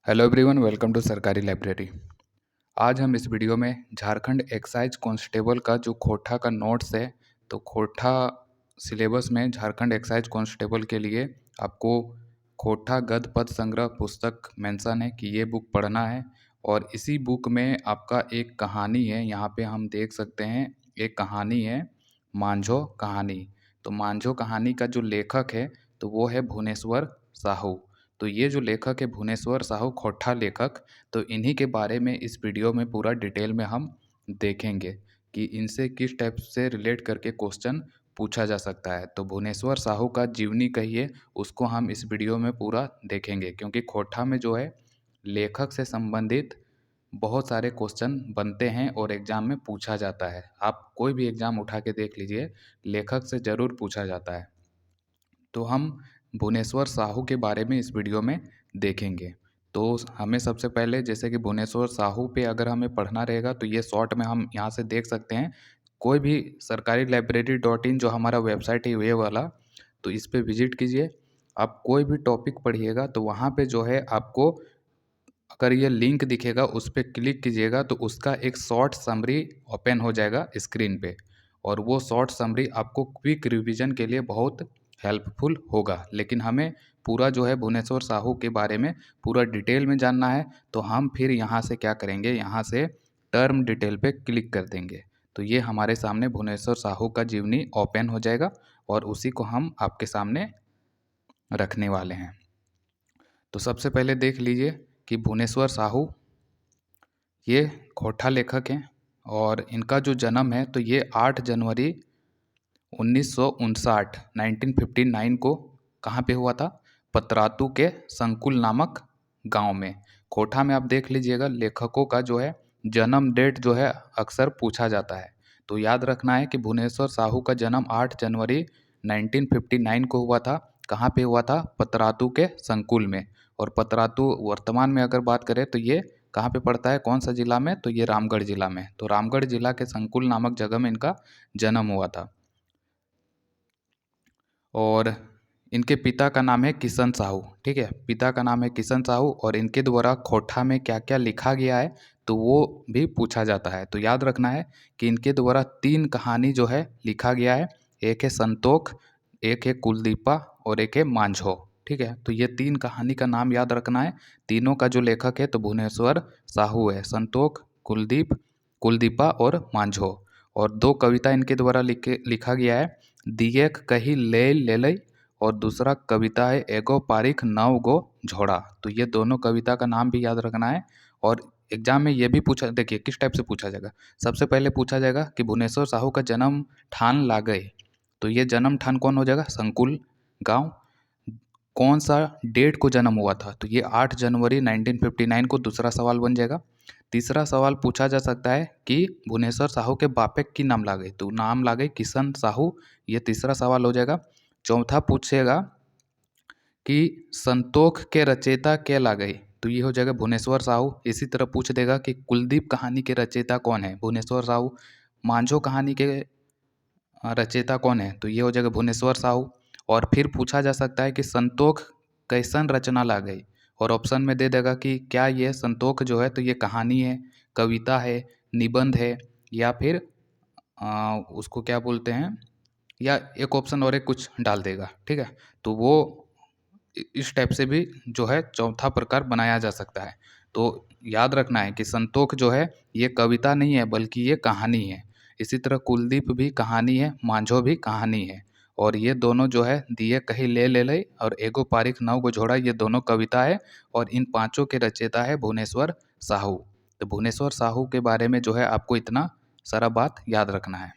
Hello everyone, welcome to सरकारी library. आज हम इस वीडियो में झारखंड एक्साइज कांस्टेबल का जो खोटा का नोट्स है, तो खोटा सिलेबस में झारखंड एक्साइज कांस्टेबल के लिए आपको खोटा गद्य पद संग्रह पुस्तक मेंशन है कि ये बुक पढ़ना है। और इसी बुक में आपका एक कहानी है, यहाँ पे हम देख सकते हैं एक कहानी है, मांझो कहानी। तो मांझो कहानी का जो लेखक है तो वो है भुवनेश्वर साहू। तो ये जो लेखक है भुवनेश्वर साहू, खोटा लेखक, तो इन्हीं के बारे में इस वीडियो में पूरा डिटेल में हम देखेंगे कि इनसे किस टाइप से रिलेट करके क्वेश्चन पूछा जा सकता है। तो भुवनेश्वर साहू का जीवनी कहिए, उसको हम इस वीडियो में पूरा देखेंगे, क्योंकि खोटा में जो है लेखक से संबंधित बहुत सारे क्वेश्चन बनते हैं और एग्ज़ाम में पूछा जाता है। आप कोई भी एग्ज़ाम उठा के देख लीजिए, लेखक से ज़रूर पूछा जाता है। तो हम भुवनेश्वर साहू के बारे में इस वीडियो में देखेंगे। तो हमें सबसे पहले जैसे कि भुवनेश्वर साहू पे अगर हमें पढ़ना रहेगा तो ये शॉर्ट में हम यहाँ से देख सकते हैं। कोई भी सरकारी लाइब्रेरी डॉट इन जो हमारा वेबसाइट है ये वाला, तो इस पे विजिट कीजिए। आप कोई भी टॉपिक पढ़िएगा तो वहाँ पे जो है आपको अगर ये लिंक दिखेगा उस पर क्लिक कीजिएगा तो उसका एक शॉर्ट समरी ओपन हो जाएगा स्क्रीन पे। और वो शॉर्ट समरी आपको क्विक रिवीजन के लिए बहुत हेल्पफुल होगा। लेकिन हमें पूरा जो है भुवनेश्वर साहू के बारे में पूरा डिटेल में जानना है, तो हम फिर यहाँ से क्या करेंगे, यहाँ से टर्म डिटेल पे क्लिक कर देंगे। तो ये हमारे सामने भुवनेश्वर साहू का जीवनी ओपन हो जाएगा और उसी को हम आपके सामने रखने वाले हैं। तो सबसे पहले देख लीजिए कि भुवनेश्वर साहू ये खोटा लेखक हैं और इनका जो जन्म है तो ये 8 जनवरी 1959 1959 को कहाँ पे हुआ था, पतरातू के संकुल नामक गांव में। खोटा में आप देख लीजिएगा लेखकों का जो है जन्म डेट जो है अक्सर पूछा जाता है। तो याद रखना है कि भुवनेश्वर साहू का जन्म 8 जनवरी 1959 को हुआ था। कहाँ पे हुआ था, पतरातू के संकुल में। और पतरातू वर्तमान में अगर बात करें तो ये कहाँ पे पड़ता है, कौन सा जिला में, तो ये रामगढ़ जिला में। तो रामगढ़ जिला के संकुल नामक जगह में इनका जन्म हुआ था। और इनके पिता का नाम है किशन साहू। ठीक है, पिता का नाम है किशन साहू और इनके द्वारा खोटा में क्या क्या लिखा गया है तो वो भी पूछा जाता है। तो याद रखना है कि इनके द्वारा 3 कहानी जो है लिखा गया है। एक है संतोख, एक है कुलदीपा और एक है मांझो। ठीक है, तो ये 3 कहानी का नाम याद रखना है। तीनों का जो लेखक है तो भुवनेश्वर साहू है, संतोख, कुलदीपा और मांझो। और 2 कविता इनके द्वारा लिखा गया है, दिएक कही ले लेलई और दूसरा कविता है एगो पारिख नव गो झोड़ा। तो ये दोनों कविता का नाम भी याद रखना है। और एग्जाम में ये भी पूछा, देखिए किस टाइप से पूछा जाएगा। सबसे पहले पूछा जाएगा कि भुवनेश्वर साहू का जन्म ठान लागई। तो ये जन्म ठान कौन हो जाएगा, संकुल गांव। कौन सा डेट को जन्म हुआ था, तो ये 8 जनवरी 1959 को दूसरा सवाल बन जाएगा। तीसरा सवाल पूछा जा सकता है कि भुवनेश्वर साहू के बापे की नाम लागे, तो नाम लागे किशन साहू, ये तीसरा सवाल हो जाएगा। चौथा पूछेगा कि संतोख के रचयिता के लागे, तो ये हो जाएगा भुवनेश्वर साहू। इसी तरह पूछ देगा कि कुलदीप कहानी के रचयिता कौन है, भुवनेश्वर साहू। मांझो कहानी के रचयिता कौन है, तो ये हो जाएगा भुवनेश्वर साहू। और फिर पूछा जा सकता है कि संतोख कैसन रचना ला गई, और ऑप्शन में दे देगा कि क्या ये संतोख जो है तो ये कहानी है, कविता है, निबंध है, या फिर उसको क्या बोलते हैं, या एक ऑप्शन और एक कुछ डाल देगा। ठीक है, तो वो इस टाइप से भी जो है चौथा प्रकार बनाया जा सकता है। तो याद रखना है कि संतोख जो है ये कविता नहीं है बल्कि ये कहानी है। इसी तरह कुलदीप भी कहानी है, मांझो भी कहानी है। और ये दोनों जो है दिए कहीं ले ले लई और एगो पारिख नौ गो झोड़ा, ये दोनों कविता है। और इन पांचों के रचयिता है भुवनेश्वर साहू। तो भुवनेश्वर साहू के बारे में जो है आपको इतना सारा बात याद रखना है।